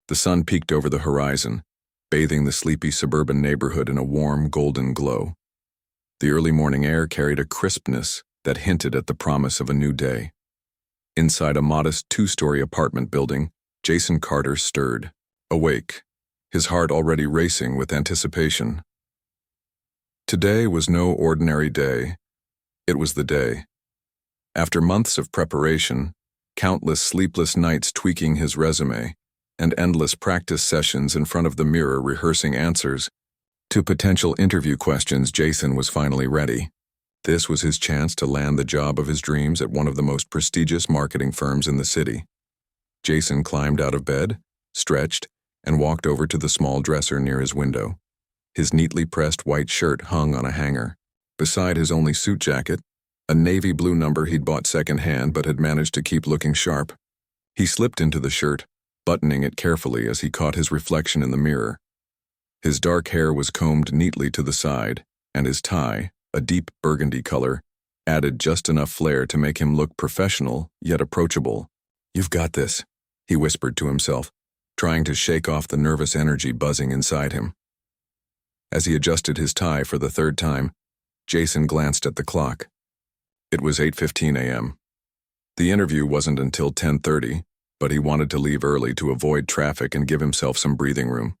The sun peeked over the horizon, bathing the sleepy suburban neighborhood in a warm, golden glow. The early morning air carried a crispness that hinted at the promise of a new day. Inside a modest two-story apartment building, Jason Carter stirred, awake, his heart already racing with anticipation. Today was no ordinary day. It was the day. After months of preparation, countless sleepless nights tweaking his resume, and endless practice sessions in front of the mirror rehearsing answers to potential interview questions, Jason was finally ready. This was his chance to land the job of his dreams at one of the most prestigious marketing firms in the city. Jason climbed out of bed, stretched, and walked over to the small dresser near his window. His neatly pressed white shirt hung on a hanger. Beside his only suit jacket, a navy blue number he'd bought secondhand but had managed to keep looking sharp. He slipped into the shirt, buttoning it carefully as he caught his reflection in the mirror. His dark hair was combed neatly to the side, and his tie, a deep burgundy color, added just enough flair to make him look professional yet approachable. "You've got this," he whispered to himself, trying to shake off the nervous energy buzzing inside him. As he adjusted his tie for the third time, Jason glanced at the clock. It was 8:15 a.m. The interview wasn't until 10:30, but he wanted to leave early to avoid traffic and give himself some breathing room.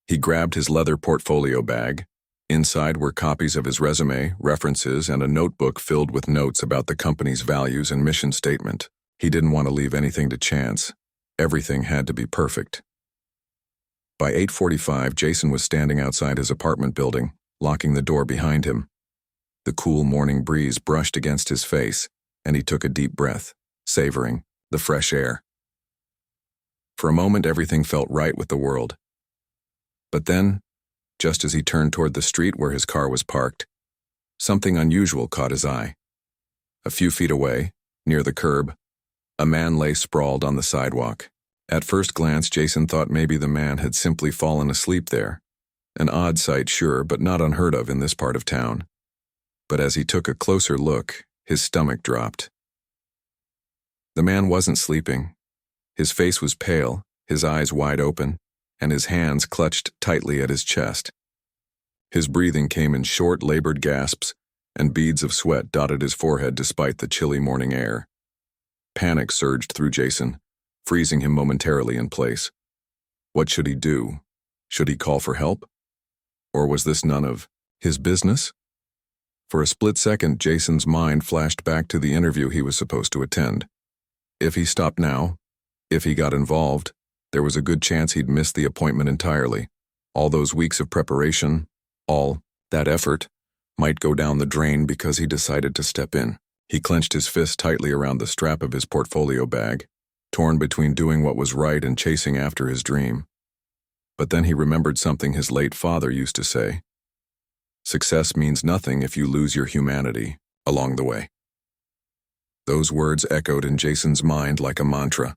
He grabbed his leather portfolio bag. Inside were copies of his resume, references, and a notebook filled with notes about the company's values and mission statement. He didn't want to leave anything to chance. Everything had to be perfect. By 8:45, Jason was standing outside his apartment building, locking the door behind him. The cool morning breeze brushed against his face, and he took a deep breath, savoring the fresh air. For a moment, everything felt right with the world. But then, just as he turned toward the street where his car was parked, something unusual caught his eye. A few feet away, near the curb, a man lay sprawled on the sidewalk. At first glance, Jason thought maybe the man had simply fallen asleep there. An odd sight, sure, but not unheard of in this part of town. But as he took a closer look, his stomach dropped. The man wasn't sleeping. His face was pale, his eyes wide open, and his hands clutched tightly at his chest. His breathing came in short, labored gasps, and beads of sweat dotted his forehead despite the chilly morning air. Panic surged through Jason, freezing him momentarily in place. What should he do? Should he call for help? Or was this none of his business? For a split second, Jason's mind flashed back to the interview he was supposed to attend. If he stopped now, if he got involved, there was a good chance he'd miss the appointment entirely. All those weeks of preparation, all that effort, might go down the drain because he decided to step in. He clenched his fist tightly around the strap of his portfolio bag, torn between doing what was right and chasing after his dream. But then he remembered something his late father used to say. Success means nothing if you lose your humanity along the way. Those words echoed in Jason's mind like a mantra.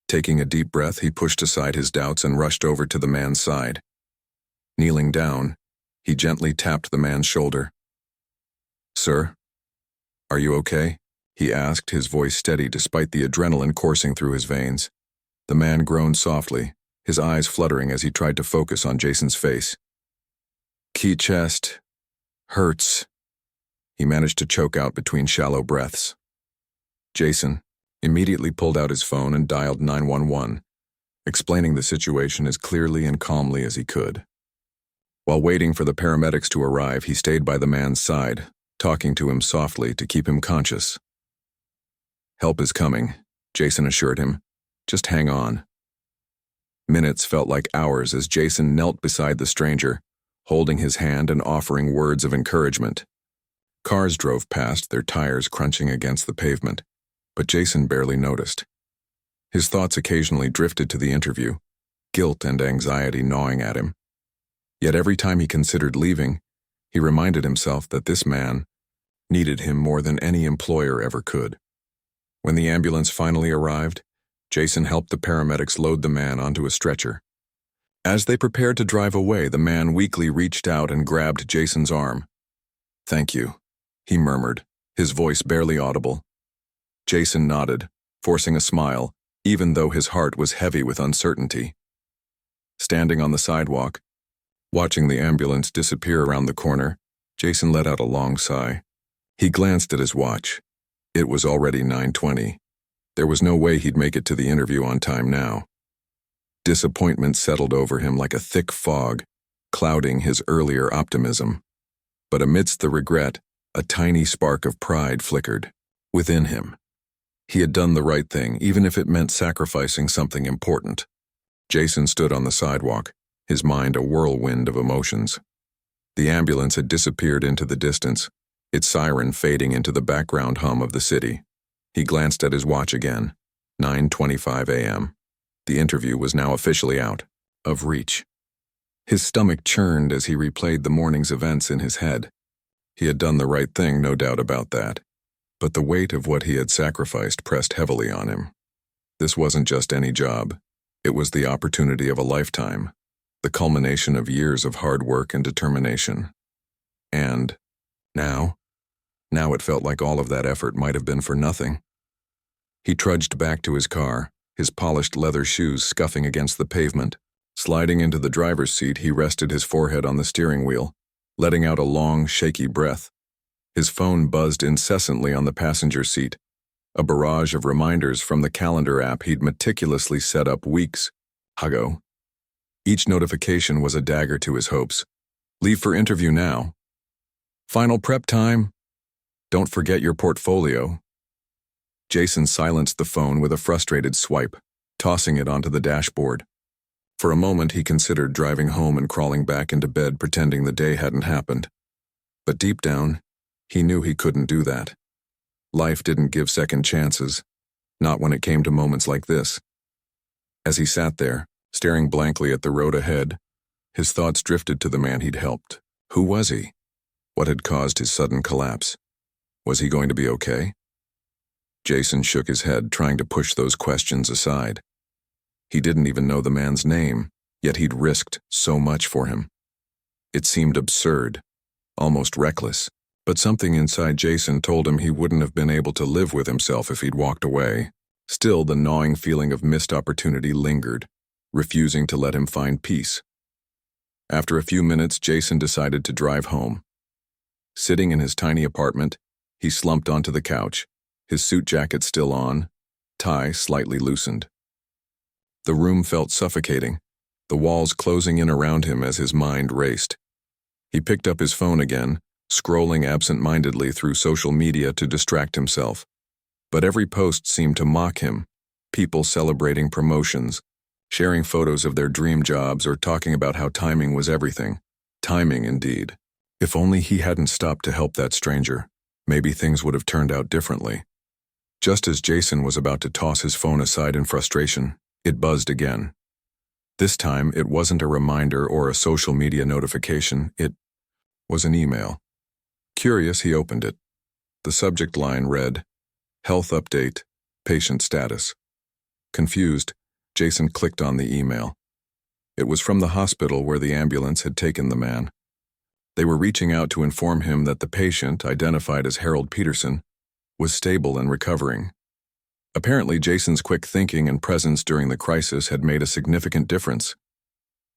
Taking a deep breath, he pushed aside his doubts and rushed over to the man's side. Kneeling down, he gently tapped the man's shoulder. "Sir, are you okay?" he asked, his voice steady despite the adrenaline coursing through his veins. The man groaned softly, his eyes fluttering as he tried to focus on Jason's face. "Key chest. Hurts," he managed to choke out between shallow breaths. Jason immediately pulled out his phone and dialed 911, explaining the situation as clearly and calmly as he could. While waiting for the paramedics to arrive, he stayed by the man's side, talking to him softly to keep him conscious. "Help is coming," Jason assured him. "Just hang on." Minutes felt like hours as Jason knelt beside the stranger, holding his hand and offering words of encouragement. Cars drove past, their tires crunching against the pavement, but Jason barely noticed. His thoughts occasionally drifted to the interview, guilt and anxiety gnawing at him. Yet every time he considered leaving, he reminded himself that this man needed him more than any employer ever could. When the ambulance finally arrived, Jason helped the paramedics load the man onto a stretcher. As they prepared to drive away, the man weakly reached out and grabbed Jason's arm. "Thank you," he murmured, his voice barely audible. Jason nodded, forcing a smile, even though his heart was heavy with uncertainty. Standing on the sidewalk, watching the ambulance disappear around the corner, Jason let out a long sigh. He glanced at his watch. It was already 9:20. There was no way he'd make it to the interview on time now. Disappointment settled over him like a thick fog, clouding his earlier optimism. But amidst the regret, a tiny spark of pride flickered within him. He had done the right thing, even if it meant sacrificing something important. Jason stood on the sidewalk, his mind a whirlwind of emotions. The ambulance had disappeared into the distance, its siren fading into the background hum of the city. He glanced at his watch again. 9:25 a.m. The interview was now officially out of reach. His stomach churned as he replayed the morning's events in his head. He had done the right thing, no doubt about that. But the weight of what he had sacrificed pressed heavily on him. This wasn't just any job. It was the opportunity of a lifetime, the culmination of years of hard work and determination. And now it felt like all of that effort might have been for nothing. He trudged back to his car, his polished leather shoes scuffing against the pavement. Sliding into the driver's seat, he rested his forehead on the steering wheel, letting out a long, shaky breath. His phone buzzed incessantly on the passenger seat, a barrage of reminders from the calendar app he'd meticulously set up weeks ago. Each notification was a dagger to his hopes. Leave for interview now. Final prep time. Don't forget your portfolio. Jason silenced the phone with a frustrated swipe, tossing it onto the dashboard. For a moment he considered driving home and crawling back into bed pretending the day hadn't happened. But deep down, he knew he couldn't do that. Life didn't give second chances, not when it came to moments like this. As he sat there, staring blankly at the road ahead, his thoughts drifted to the man he'd helped. Who was he? What had caused his sudden collapse? Was he going to be okay? Jason shook his head, trying to push those questions aside. He didn't even know the man's name, yet he'd risked so much for him. It seemed absurd, almost reckless, but something inside Jason told him he wouldn't have been able to live with himself if he'd walked away. Still, the gnawing feeling of missed opportunity lingered, refusing to let him find peace. After a few minutes, Jason decided to drive home. Sitting in his tiny apartment, he slumped onto the couch, his suit jacket still on, tie slightly loosened. The room felt suffocating, the walls closing in around him as his mind raced. He picked up his phone again, scrolling absent-mindedly through social media to distract himself. But every post seemed to mock him, people celebrating promotions, sharing photos of their dream jobs, or talking about how timing was everything. Timing, indeed. If only he hadn't stopped to help that stranger, maybe things would have turned out differently. Just as Jason was about to toss his phone aside in frustration, it buzzed again. This time, it wasn't a reminder or a social media notification, it was an email. Curious, he opened it. The subject line read, "Health update, patient status." Confused, Jason clicked on the email. It was from the hospital where the ambulance had taken the man. They were reaching out to inform him that the patient, identified as Harold Peterson, was stable and recovering. Apparently, Jason's quick thinking and presence during the crisis had made a significant difference.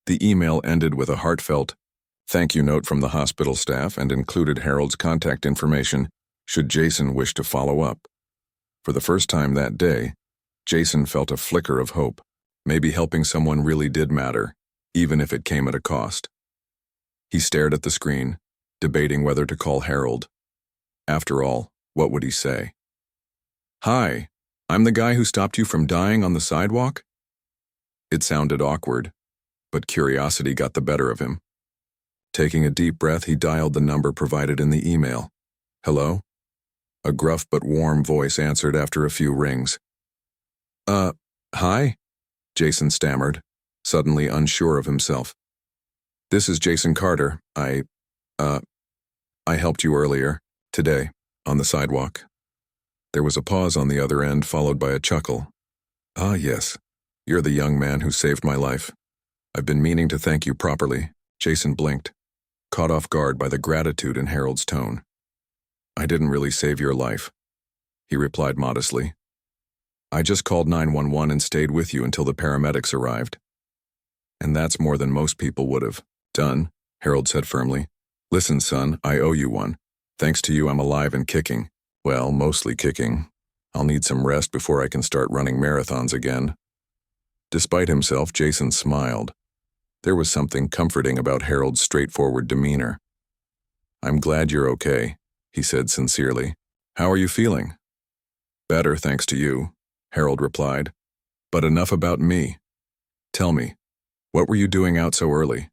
The email ended with a heartfelt thank you note from the hospital staff and included Harold's contact information should Jason wish to follow up. For the first time that day, Jason felt a flicker of hope. Maybe helping someone really did matter, even if it came at a cost. He stared at the screen, debating whether to call Harold. After all, what would he say? "Hi, I'm the guy who stopped you from dying on the sidewalk?" It sounded awkward, but curiosity got the better of him. Taking a deep breath, he dialed the number provided in the email. "Hello?" A gruff but warm voice answered after a few rings. Hi?" Jason stammered, suddenly unsure of himself. "This is Jason Carter. I helped you earlier, today, on the sidewalk." There was a pause on the other end, followed by a chuckle. "Ah, yes. You're the young man who saved my life. I've been meaning to thank you properly." Jason blinked, caught off guard by the gratitude in Harold's tone. "I didn't really save your life," he replied modestly. I just called 911 and stayed with you until the paramedics arrived. And that's more than most people would have done, Harold said firmly. Listen, son, I owe you one. Thanks to you, I'm alive and kicking. Well, mostly kicking. I'll need some rest before I can start running marathons again. Despite himself, Jason smiled. There was something comforting about Harold's straightforward demeanor. I'm glad you're okay, he said sincerely. How are you feeling? Better, thanks to you, Harold replied. But enough about me. Tell me, what were you doing out so early?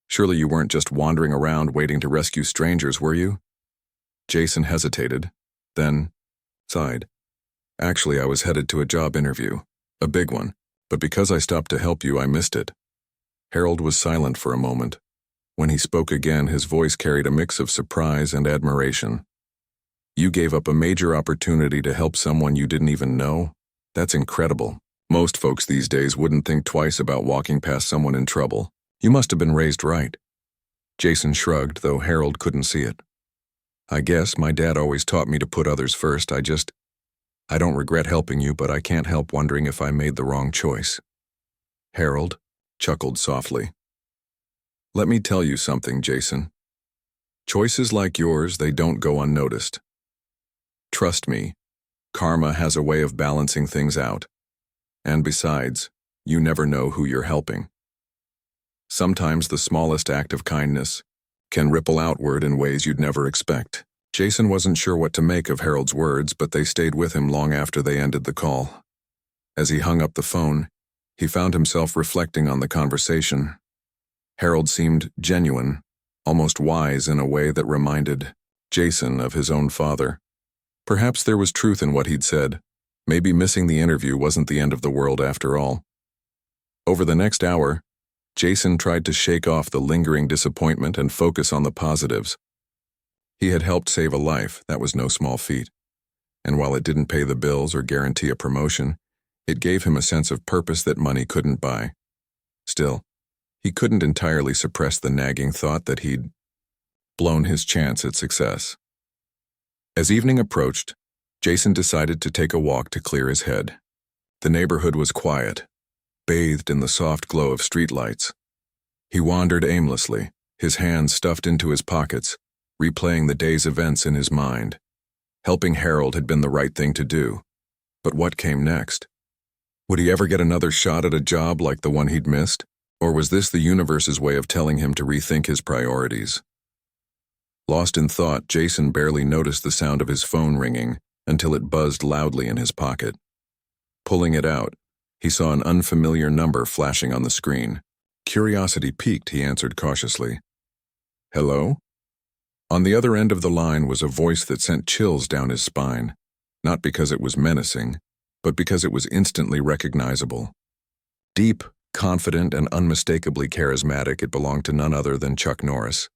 Surely you weren't just wandering around waiting to rescue strangers, were you? Jason hesitated, then sighed. Actually, I was headed to a job interview, a big one, but because I stopped to help you, I missed it. Harold was silent for a moment. When he spoke again, his voice carried a mix of surprise and admiration. You gave up a major opportunity to help someone you didn't even know? That's incredible. Most folks these days wouldn't think twice about walking past someone in trouble. You must have been raised right. Jason shrugged, though Harold couldn't see it. I guess my dad always taught me to put others first. I don't regret helping you, but I can't help wondering if I made the wrong choice. Harold chuckled softly. Let me tell you something, Jason. Choices like yours, they don't go unnoticed. Trust me, karma has a way of balancing things out. And besides, you never know who you're helping. Sometimes the smallest act of kindness can ripple outward in ways you'd never expect. Jason wasn't sure what to make of Harold's words, but they stayed with him long after they ended the call. As he hung up the phone, he found himself reflecting on the conversation. Harold seemed genuine, almost wise in a way that reminded Jason of his own father. Perhaps there was truth in what he'd said. Maybe missing the interview wasn't the end of the world after all. Over the next hour, Jason tried to shake off the lingering disappointment and focus on the positives. He had helped save a life, that was no small feat. And while it didn't pay the bills or guarantee a promotion, it gave him a sense of purpose that money couldn't buy. Still, he couldn't entirely suppress the nagging thought that he'd blown his chance at success. As evening approached, Jason decided to take a walk to clear his head. The neighborhood was quiet, bathed in the soft glow of streetlights. He wandered aimlessly, his hands stuffed into his pockets, replaying the day's events in his mind. Helping Harold had been the right thing to do. But what came next? Would he ever get another shot at a job like the one he'd missed? Or was this the universe's way of telling him to rethink his priorities? Lost in thought, Jason barely noticed the sound of his phone ringing until it buzzed loudly in his pocket. Pulling it out, he saw an unfamiliar number flashing on the screen. Curiosity piqued, he answered cautiously. Hello? On the other end of the line was a voice that sent chills down his spine, not because it was menacing, but because it was instantly recognizable. Deep, confident, and unmistakably charismatic, it belonged to none other than Chuck Norris.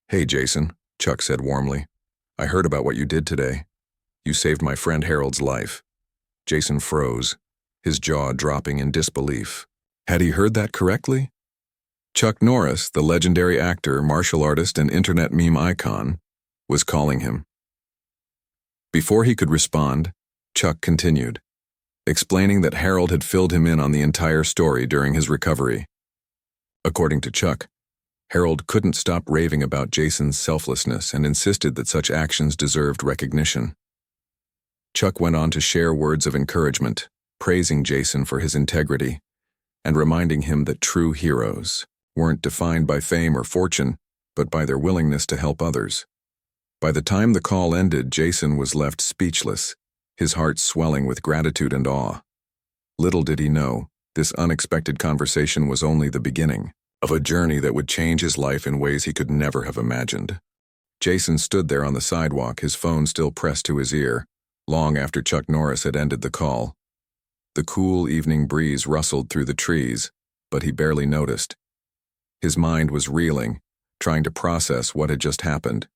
Hey, Jason, Chuck said warmly. I heard about what you did today. You saved my friend Harold's life. Jason froze, his jaw dropping in disbelief. Had he heard that correctly? Chuck Norris, the legendary actor, martial artist, and internet meme icon, was calling him. Before he could respond, Chuck continued, explaining that Harold had filled him in on the entire story during his recovery. According to Chuck, Harold couldn't stop raving about Jason's selflessness and insisted that such actions deserved recognition. Chuck went on to share words of encouragement, praising Jason for his integrity, and reminding him that true heroes weren't defined by fame or fortune, but by their willingness to help others. By the time the call ended, Jason was left speechless, his heart swelling with gratitude and awe. Little did he know, this unexpected conversation was only the beginning of a journey that would change his life in ways he could never have imagined. Jason stood there on the sidewalk, his phone still pressed to his ear, long after Chuck Norris had ended the call. The cool evening breeze rustled through the trees, but he barely noticed. His mind was reeling, trying to process what had just happened.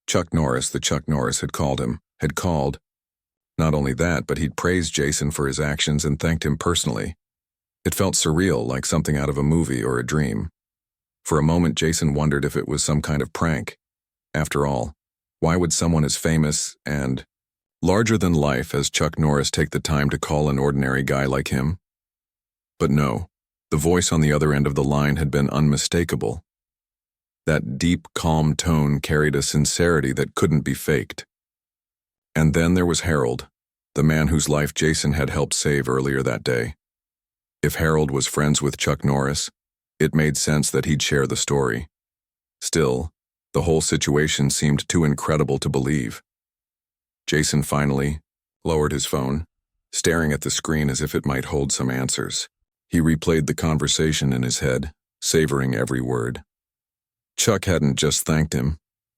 Chuck Norris, the Chuck Norris had called him, had called. Not only that, but he'd praised Jason for his actions and thanked him personally. It felt surreal, like something out of a movie or a dream. For a moment, Jason wondered if it was some kind of prank. After all, why would someone as famous and Larger than life as Chuck Norris take the time to call an ordinary guy like him? But no, the voice on the other end of the line had been unmistakable. That deep, calm tone carried a sincerity that couldn't be faked. And then there was Harold, the man whose life Jason had helped save earlier that day. If Harold was friends with Chuck Norris, it made sense that he'd share the story. Still, the whole situation seemed too incredible to believe. Jason finally lowered his phone, staring at the screen as if it might hold some answers. He replayed the conversation in his head, savoring every word. Chuck hadn't just thanked him.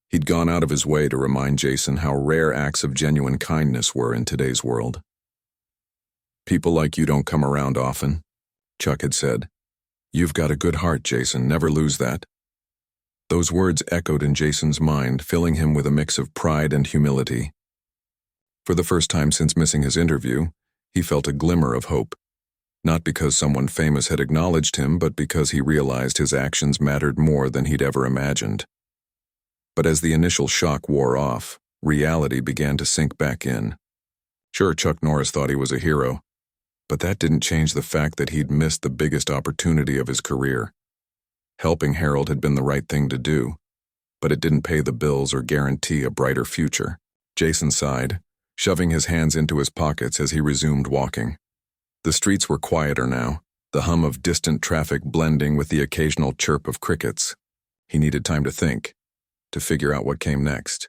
He'd gone out of his way to remind Jason how rare acts of genuine kindness were in today's world. "People like you don't come around often," Chuck had said. "You've got a good heart, Jason, never lose that." Those words echoed in Jason's mind, filling him with a mix of pride and humility. For the first time since missing his interview, he felt a glimmer of hope. Not because someone famous had acknowledged him, but because he realized his actions mattered more than he'd ever imagined. But as the initial shock wore off, reality began to sink back in. Sure, Chuck Norris thought he was a hero, but that didn't change the fact that he'd missed the biggest opportunity of his career. Helping Harold had been the right thing to do, but it didn't pay the bills or guarantee a brighter future. Jason sighed, shoving his hands into his pockets as he resumed walking. The streets were quieter now, the hum of distant traffic blending with the occasional chirp of crickets. He needed time to think, to figure out what came next.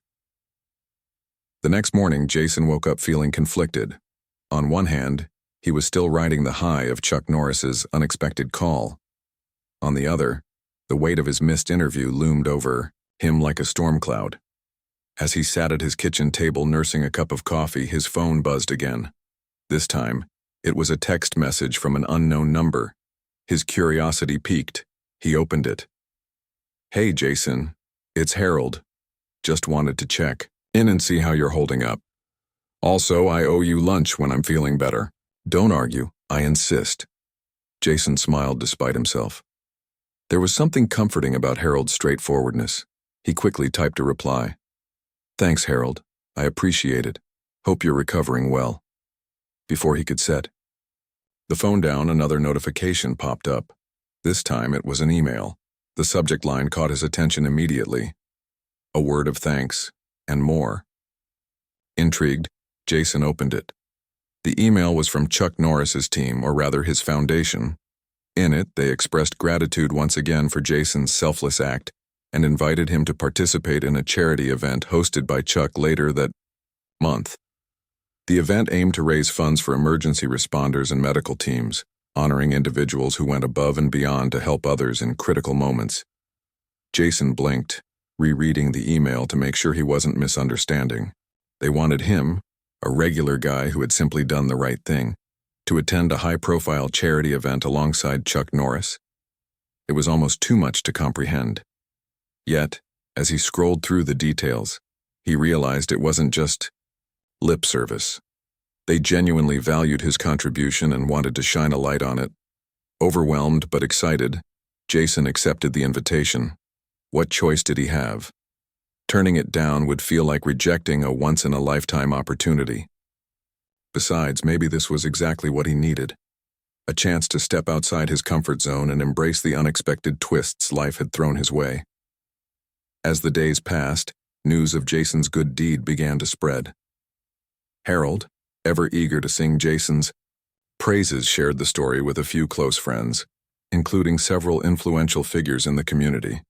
The next morning, Jason woke up feeling conflicted. On one hand, he was still riding the high of Chuck Norris's unexpected call. On the other, the weight of his missed interview loomed over him like a storm cloud. As he sat at his kitchen table nursing a cup of coffee, his phone buzzed again. This time, it was a text message from an unknown number. His curiosity piqued. He opened it. "Hey, Jason. It's Harold. Just wanted to check in and see how you're holding up. Also, I owe you lunch when I'm feeling better. Don't argue, I insist." Jason smiled despite himself. There was something comforting about Harold's straightforwardness. He quickly typed a reply. "Thanks, Harold. I appreciate it. Hope you're recovering well." Before he could set the phone down, another notification popped up. This time it was an email. The subject line caught his attention immediately. A word of thanks, and more. Intrigued, Jason opened it. The email was from Chuck Norris's team, or rather his foundation. In it, they expressed gratitude once again for Jason's selfless act and invited him to participate in a charity event hosted by Chuck later that month. The event aimed to raise funds for emergency responders and medical teams, honoring individuals who went above and beyond to help others in critical moments. Jason blinked, rereading the email to make sure he wasn't misunderstanding. They wanted him, a regular guy who had simply done the right thing, to attend a high-profile charity event alongside Chuck Norris. It was almost too much to comprehend. Yet, as he scrolled through the details, he realized it wasn't just lip service. They genuinely valued his contribution and wanted to shine a light on it. Overwhelmed but excited, Jason accepted the invitation. What choice did he have? Turning it down would feel like rejecting a once-in-a-lifetime opportunity. Besides, maybe this was exactly what he needed. A chance to step outside his comfort zone and embrace the unexpected twists life had thrown his way. As the days passed, news of Jason's good deed began to spread. Harold, ever eager to sing Jason's praises, shared the story with a few close friends, including several influential figures in the community.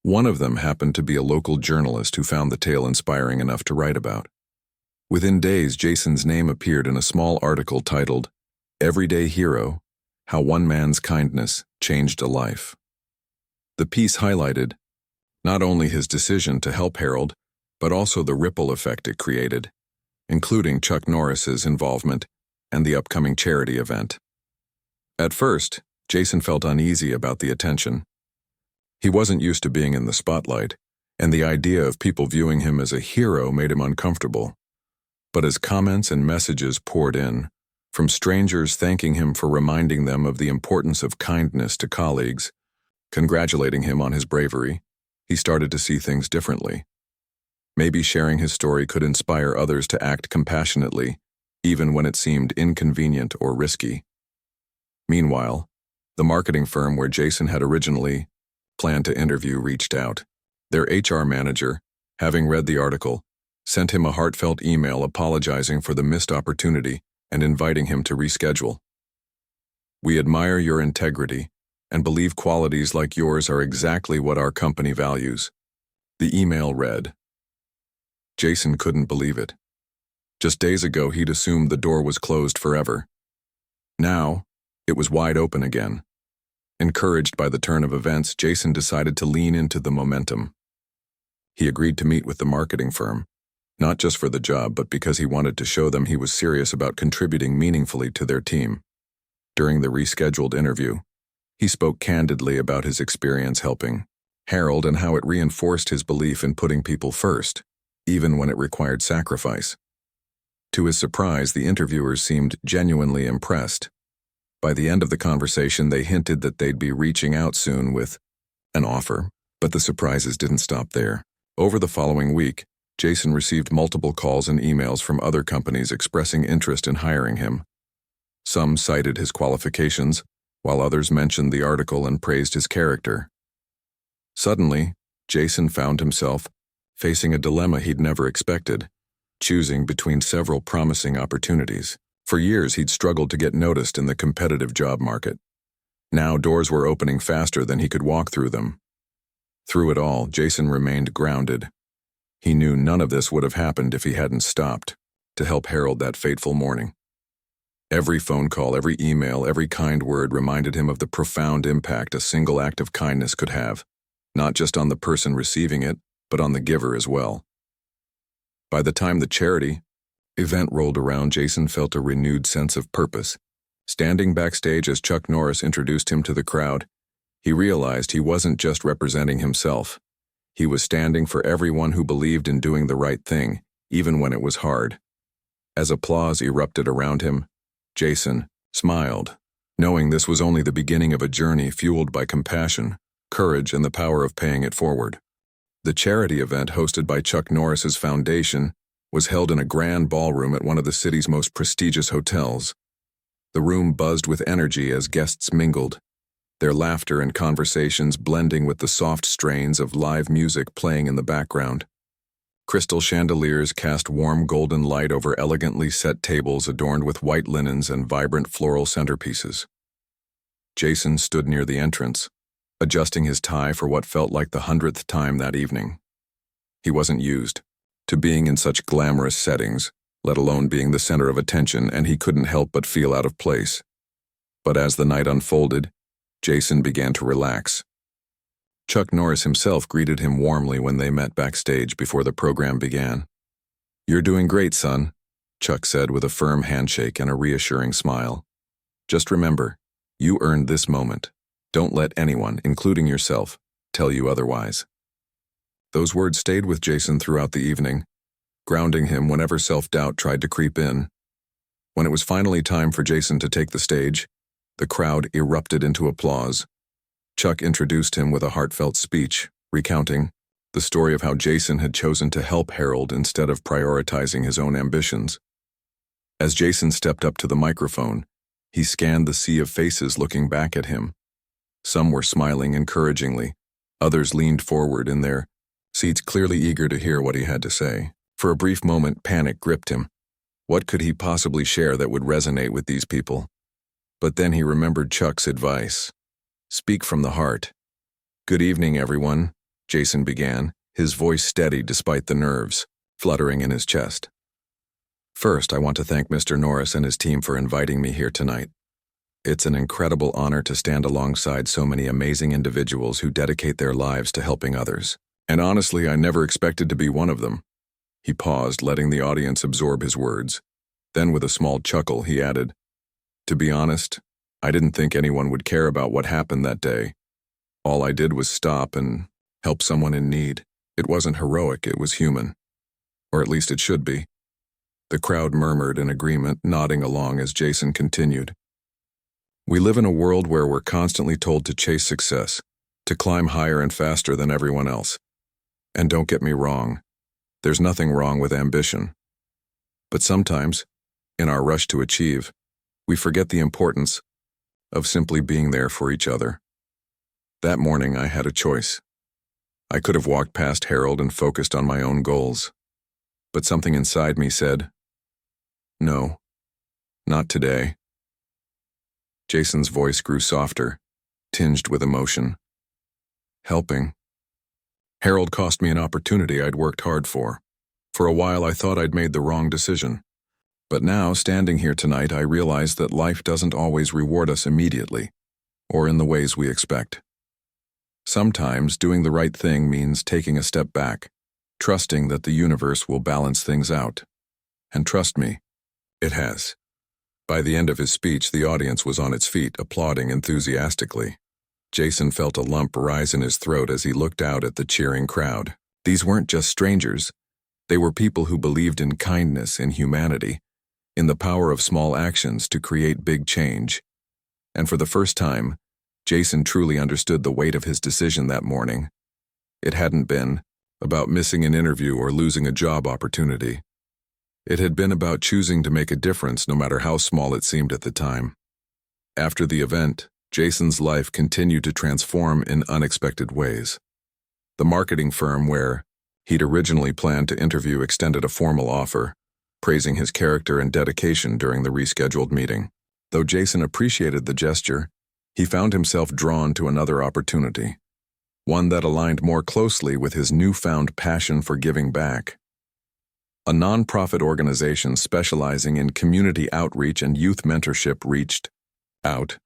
One of them happened to be a local journalist who found the tale inspiring enough to write about. Within days, Jason's name appeared in a small article titled, "Everyday Hero: How One Man's Kindness Changed a Life." The piece highlighted not only his decision to help Harold, but also the ripple effect it created, including Chuck Norris's involvement and the upcoming charity event. At first, Jason felt uneasy about the attention. He wasn't used to being in the spotlight, and the idea of people viewing him as a hero made him uncomfortable. But as comments and messages poured in, from strangers thanking him for reminding them of the importance of kindness to colleagues, congratulating him on his bravery, he started to see things differently. Maybe sharing his story could inspire others to act compassionately, even when it seemed inconvenient or risky. Meanwhile, the marketing firm where Jason had originally planned to interview reached out. Their HR manager, having read the article, sent him a heartfelt email apologizing for the missed opportunity and inviting him to reschedule. "We admire your integrity and believe qualities like yours are exactly what our company values," the email read. Jason couldn't believe it. Just days ago, he'd assumed the door was closed forever. Now, it was wide open again. Encouraged by the turn of events, Jason decided to lean into the momentum. He agreed to meet with the marketing firm, not just for the job, but because he wanted to show them he was serious about contributing meaningfully to their team. During the rescheduled interview, he spoke candidly about his experience helping Harold and how it reinforced his belief in putting people first, even when it required sacrifice. To his surprise, the interviewers seemed genuinely impressed. By the end of the conversation, they hinted that they'd be reaching out soon with an offer, but the surprises didn't stop there. Over the following week, Jason received multiple calls and emails from other companies expressing interest in hiring him. Some cited his qualifications, while others mentioned the article and praised his character. Suddenly, Jason found himself facing a dilemma he'd never expected, choosing between several promising opportunities. For years, he'd struggled to get noticed in the competitive job market. Now doors were opening faster than he could walk through them. Through it all, Jason remained grounded. He knew none of this would have happened if he hadn't stopped to help Harold that fateful morning. Every phone call, every email, every kind word reminded him of the profound impact a single act of kindness could have, not just on the person receiving it, but on the giver as well. By the time the charity event rolled around, Jason felt a renewed sense of purpose. Standing backstage as Chuck Norris introduced him to the crowd, he realized he wasn't just representing himself. He was standing for everyone who believed in doing the right thing, even when it was hard. As applause erupted around him, Jason smiled, knowing this was only the beginning of a journey fueled by compassion, courage, and the power of paying it forward. The charity event, hosted by Chuck Norris's foundation, was held in a grand ballroom at one of the city's most prestigious hotels. The room buzzed with energy as guests mingled, their laughter and conversations blending with the soft strains of live music playing in the background. Crystal chandeliers cast warm golden light over elegantly set tables adorned with white linens and vibrant floral centerpieces. Jason stood near the entrance, adjusting his tie for what felt like the 100th time that evening. He wasn't used to being in such glamorous settings, let alone being the center of attention, and he couldn't help but feel out of place. But as the night unfolded, Jason began to relax. Chuck Norris himself greeted him warmly when they met backstage before the program began. "You're doing great, son," Chuck said with a firm handshake and a reassuring smile. "Just remember, you earned this moment. Don't let anyone, including yourself, tell you otherwise." Those words stayed with Jason throughout the evening, grounding him whenever self-doubt tried to creep in. When it was finally time for Jason to take the stage, the crowd erupted into applause. Chuck introduced him with a heartfelt speech, recounting the story of how Jason had chosen to help Harold instead of prioritizing his own ambitions. As Jason stepped up to the microphone, he scanned the sea of faces looking back at him. Some were smiling encouragingly, others leaned forward in their seats, clearly eager to hear what he had to say. For a brief moment, panic gripped him. What could he possibly share that would resonate with these people? But then he remembered Chuck's advice. Speak from the heart. "Good evening, everyone," Jason began, his voice steady despite the nerves fluttering in his chest. "First, I want to thank Mr. Norris and his team for inviting me here tonight. It's an incredible honor to stand alongside so many amazing individuals who dedicate their lives to helping others. And honestly, I never expected to be one of them." He paused, letting the audience absorb his words. Then with a small chuckle, he added, "To be honest, I didn't think anyone would care about what happened that day. All I did was stop and help someone in need. It wasn't heroic, it was human. Or at least it should be." The crowd murmured in agreement, nodding along as Jason continued. "We live in a world where we're constantly told to chase success, to climb higher and faster than everyone else. And don't get me wrong, There's nothing wrong with ambition. But sometimes, in our rush to achieve, we forget the importance of simply being there for each other. That morning, I had a choice. I could have walked past Harold and focused on my own goals. But something inside me said, "No, not today." Jason's voice grew softer, tinged with emotion. "Helping. Harold cost me an opportunity I'd worked hard for. For a while, I thought I'd made the wrong decision. But now, standing here tonight, I realize that life doesn't always reward us immediately, or in the ways we expect. Sometimes doing the right thing means taking a step back, trusting that the universe will balance things out. And trust me, it has." By the end of his speech, the audience was on its feet, applauding enthusiastically. Jason felt a lump rise in his throat as he looked out at the cheering crowd. These weren't just strangers. They were people who believed in kindness and humanity, in the power of small actions to create big change. And for the first time, Jason truly understood the weight of his decision that morning. It hadn't been about missing an interview or losing a job opportunity. It had been about choosing to make a difference no matter how small it seemed at the time. After the event, Jason's life continued to transform in unexpected ways. The marketing firm where he'd originally planned to interview extended a formal offer, praising his character and dedication during the rescheduled meeting. Though Jason appreciated the gesture, he found himself drawn to another opportunity, one that aligned more closely with his newfound passion for giving back. A nonprofit organization specializing in community outreach and youth mentorship reached out,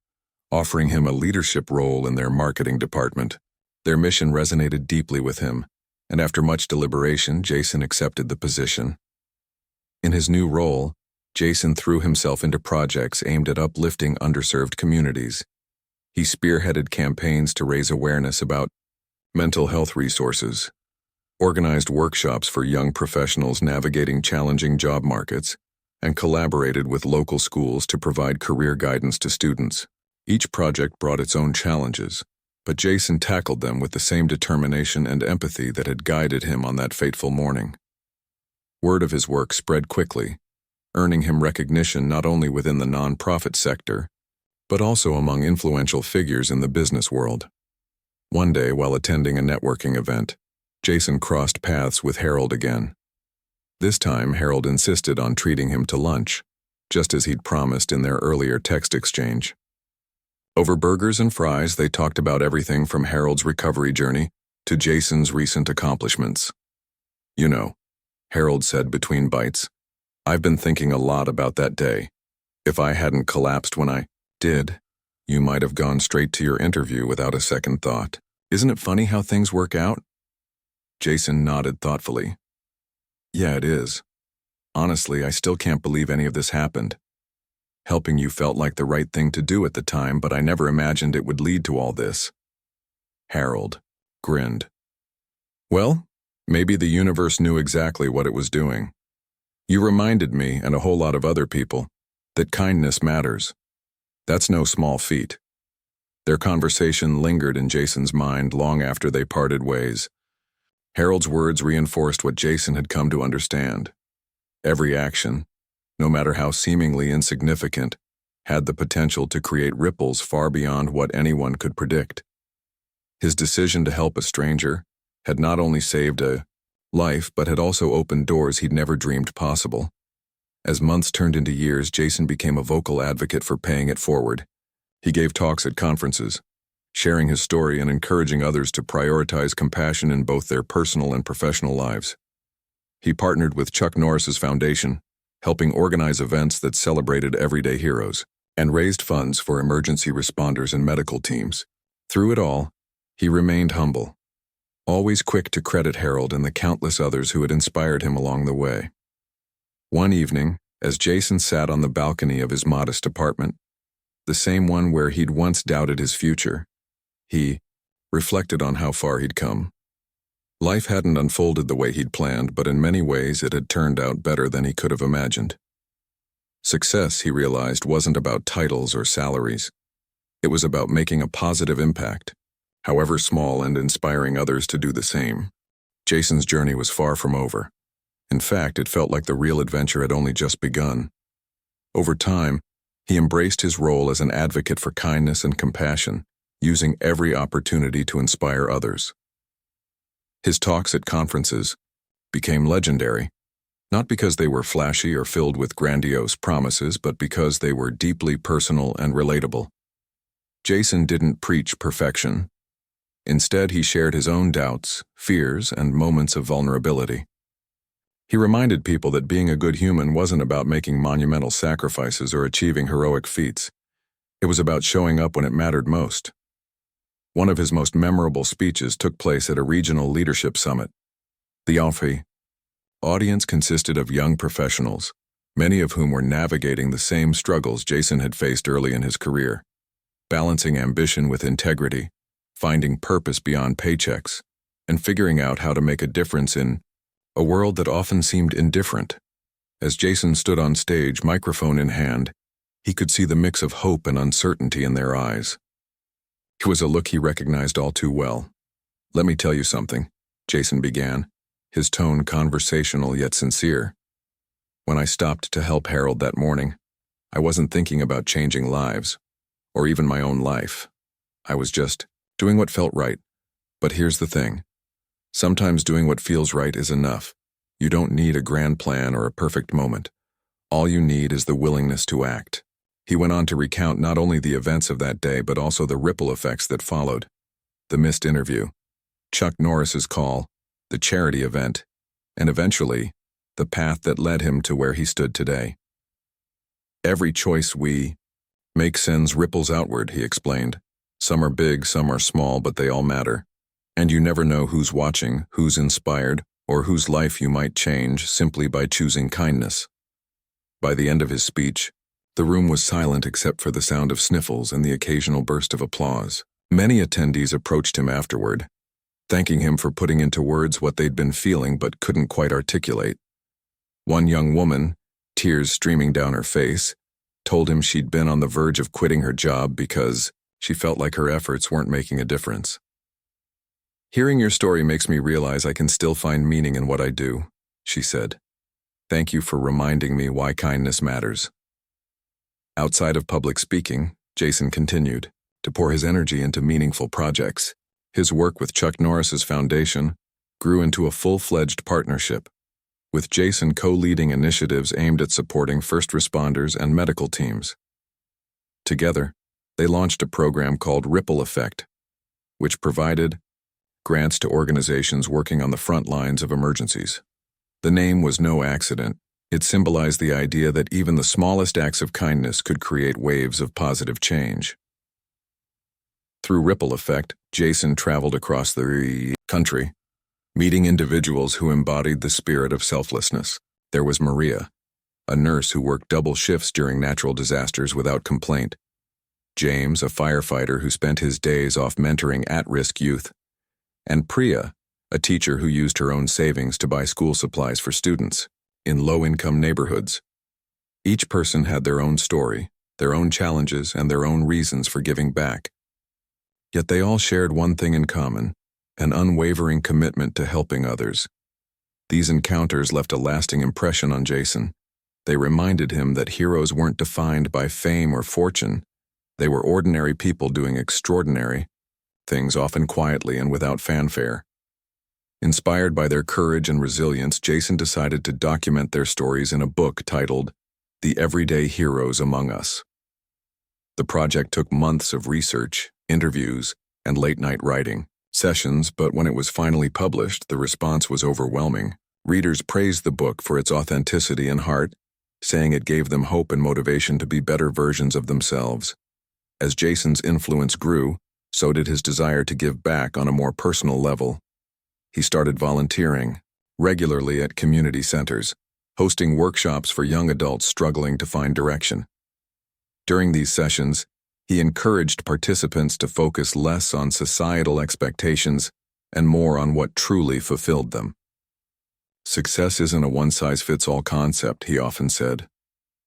offering him a leadership role in their marketing department. Their mission resonated deeply with him, and after much deliberation, Jason accepted the position. In his new role, Jason threw himself into projects aimed at uplifting underserved communities. He spearheaded campaigns to raise awareness about mental health resources, organized workshops for young professionals navigating challenging job markets, and collaborated with local schools to provide career guidance to students. Each project brought its own challenges, but Jason tackled them with the same determination and empathy that had guided him on that fateful morning. Word of his work spread quickly, earning him recognition not only within the nonprofit sector, but also among influential figures in the business world. One day, while attending a networking event, Jason crossed paths with Harold again. This time, Harold insisted on treating him to lunch, just as he'd promised in their earlier text exchange. Over burgers and fries, they talked about everything from Harold's recovery journey to Jason's recent accomplishments. "You know," Harold said between bites, "I've been thinking a lot about that day. If I hadn't collapsed when I did, you might have gone straight to your interview without a second thought. Isn't it funny how things work out?" Jason nodded thoughtfully. "Yeah, it is. Honestly, I still can't believe any of this happened. Helping you felt like the right thing to do at the time, but I never imagined it would lead to all this." Harold grinned. "Well, maybe the universe knew exactly what it was doing. You reminded me, and a whole lot of other people, that kindness matters. That's no small feat." Their conversation lingered in Jason's mind long after they parted ways. Harold's words reinforced what Jason had come to understand. Every action, no matter how seemingly insignificant, had the potential to create ripples far beyond what anyone could predict. His decision to help a stranger had not only saved a life, but had also opened doors he'd never dreamed possible. As months turned into years, Jason became a vocal advocate for paying it forward. He gave talks at conferences, sharing his story and encouraging others to prioritize compassion in both their personal and professional lives. He partnered with Chuck Norris's foundation, helping organize events that celebrated everyday heroes, and raised funds for emergency responders and medical teams. Through it all, he remained humble, always quick to credit Harold and the countless others who had inspired him along the way. One evening, as Jason sat on the balcony of his modest apartment, the same one where he'd once doubted his future, he reflected on how far he'd come. Life hadn't unfolded the way he'd planned, but in many ways it had turned out better than he could have imagined. Success, he realized, wasn't about titles or salaries. It was about making a positive impact, however small, and inspiring others to do the same. Jason's journey was far from over. In fact, it felt like the real adventure had only just begun. Over time, he embraced his role as an advocate for kindness and compassion, using every opportunity to inspire others. His talks at conferences became legendary, not because they were flashy or filled with grandiose promises, but because they were deeply personal and relatable. Jason didn't preach perfection. Instead, he shared his own doubts, fears, and moments of vulnerability. He reminded people that being a good human wasn't about making monumental sacrifices or achieving heroic feats. It was about showing up when it mattered most. One of his most memorable speeches took place at a regional leadership summit. The audience consisted of young professionals, many of whom were navigating the same struggles Jason had faced early in his career, balancing ambition with integrity, finding purpose beyond paychecks, and figuring out how to make a difference in a world that often seemed indifferent. As Jason stood on stage, microphone in hand, he could see the mix of hope and uncertainty in their eyes. It was a look he recognized all too well. "Let me tell you something," Jason began, his tone conversational yet sincere. "When I stopped to help Harold that morning, I wasn't thinking about changing lives, or even my own life. I was just doing what felt right. But here's the thing. Sometimes doing what feels right is enough. You don't need a grand plan or a perfect moment. All you need is the willingness to act." He went on to recount not only the events of that day, but also the ripple effects that followed. The missed interview, Chuck Norris's call, the charity event, and eventually, the path that led him to where he stood today. "Every choice we make sends ripples outward," he explained. "Some are big, some are small, but they all matter. And you never know who's watching, who's inspired, or whose life you might change simply by choosing kindness." By the end of his speech, the room was silent except for the sound of sniffles and the occasional burst of applause. Many attendees approached him afterward, thanking him for putting into words what they'd been feeling but couldn't quite articulate. One young woman, tears streaming down her face, told him she'd been on the verge of quitting her job because she felt like her efforts weren't making a difference. "Hearing your story makes me realize I can still find meaning in what I do," she said. "Thank you for reminding me why kindness matters." Outside of public speaking, Jason continued to pour his energy into meaningful projects. His work with Chuck Norris's foundation grew into a full-fledged partnership, with Jason co-leading initiatives aimed at supporting first responders and medical teams. Together, they launched a program called Ripple Effect, which provided grants to organizations working on the front lines of emergencies. The name was no accident. It symbolized the idea that even the smallest acts of kindness could create waves of positive change. Through Ripple Effect, Jason traveled across the country, meeting individuals who embodied the spirit of selflessness. There was Maria, a nurse who worked double shifts during natural disasters without complaint. James, a firefighter who spent his days off mentoring at-risk youth. And Priya, a teacher who used her own savings to buy school supplies for students in low-income neighborhoods. Each person had their own story, their own challenges, and their own reasons for giving back. Yet they all shared one thing in common, an unwavering commitment to helping others. These encounters left a lasting impression on Jason. They reminded him that heroes weren't defined by fame or fortune. They were ordinary people doing extraordinary things, often quietly and without fanfare. Inspired by their courage and resilience, Jason decided to document their stories in a book titled The Everyday Heroes Among Us. The project took months of research, interviews, and late-night writing sessions, but when it was finally published, the response was overwhelming. Readers praised the book for its authenticity and heart, saying it gave them hope and motivation to be better versions of themselves. As Jason's influence grew, so did his desire to give back on a more personal level. He started volunteering regularly at community centers, hosting workshops for young adults struggling to find direction. During these sessions, he encouraged participants to focus less on societal expectations and more on what truly fulfilled them. "Success isn't a one-size-fits-all concept," he often said.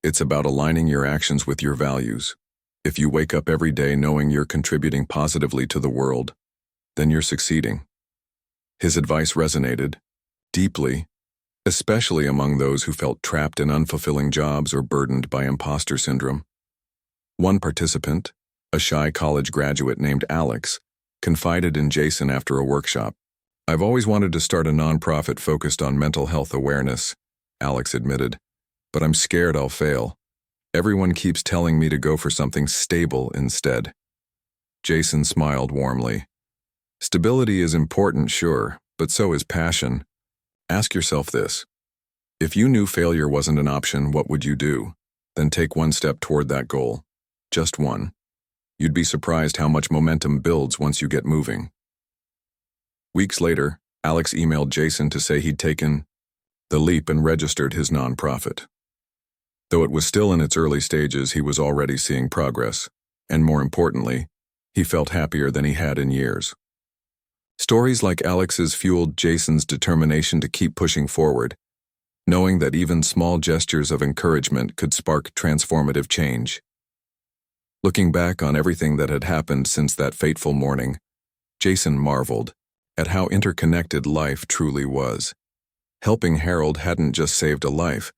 "It's about aligning your actions with your values. If you wake up every day knowing you're contributing positively to the world, then you're succeeding." His advice resonated deeply especially among those who felt trapped in unfulfilling jobs or burdened by imposter syndrome. One participant, a shy college graduate named Alex, confided in Jason after a workshop. "I've always wanted to start a nonprofit focused on mental health awareness," Alex admitted, "but I'm scared I'll fail. Everyone keeps telling me to go for something stable instead." Jason smiled warmly. "Stability is important, sure, but so is passion. Ask yourself this. If you knew failure wasn't an option, what would you do? Then take one step toward that goal. Just one. You'd be surprised how much momentum builds once you get moving." Weeks later, Alex emailed Jason to say he'd taken the leap and registered his nonprofit. Though it was still in its early stages, he was already seeing progress, and more importantly, he felt happier than he had in years. Stories like Alex's fueled Jason's determination to keep pushing forward, knowing that even small gestures of encouragement could spark transformative change. Looking back on everything that had happened since that fateful morning, Jason marveled at how interconnected life truly was. Helping Harold hadn't just saved a life,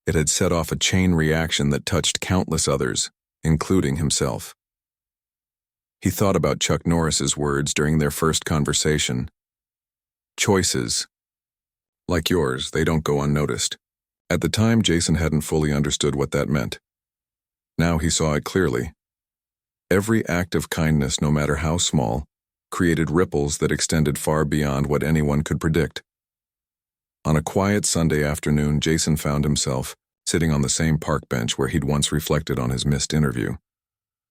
it had set off a chain reaction that touched countless others, including himself. He thought about Chuck Norris's words during their first conversation. "Choices. Like yours, they don't go unnoticed." At the time, Jason hadn't fully understood what that meant. Now he saw it clearly. Every act of kindness, no matter how small, created ripples that extended far beyond what anyone could predict. On a quiet Sunday afternoon, Jason found himself sitting on the same park bench where he'd once reflected on his missed interview.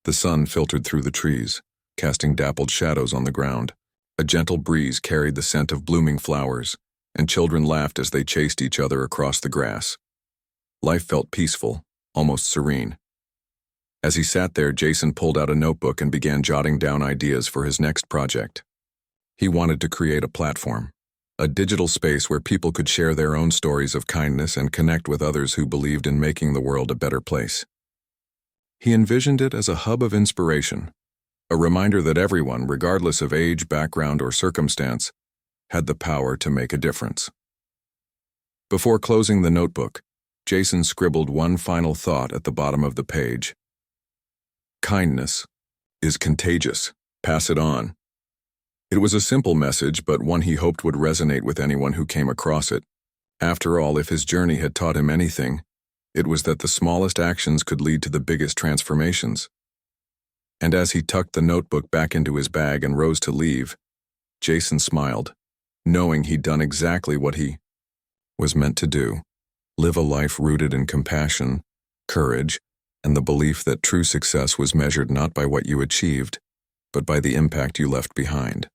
The sun filtered through the trees, casting dappled shadows on the ground. A gentle breeze carried the scent of blooming flowers, and children laughed as they chased each other across the grass. Life felt peaceful, almost serene. As he sat there, Jason pulled out a notebook and began jotting down ideas for his next project. He wanted to create a platform, a digital space where people could share their own stories of kindness and connect with others who believed in making the world a better place. He envisioned it as a hub of inspiration, a reminder that everyone, regardless of age, background, or circumstance, had the power to make a difference. Before closing the notebook, Jason scribbled one final thought at the bottom of the page. "Kindness is contagious. Pass it on." It was a simple message, but one he hoped would resonate with anyone who came across it. After all, if his journey had taught him anything, it was that the smallest actions could lead to the biggest transformations. And as he tucked the notebook back into his bag and rose to leave, Jason smiled, knowing he'd done exactly what he was meant to do: live a life rooted in compassion, courage, and the belief that true success was measured not by what you achieved, but by the impact you left behind.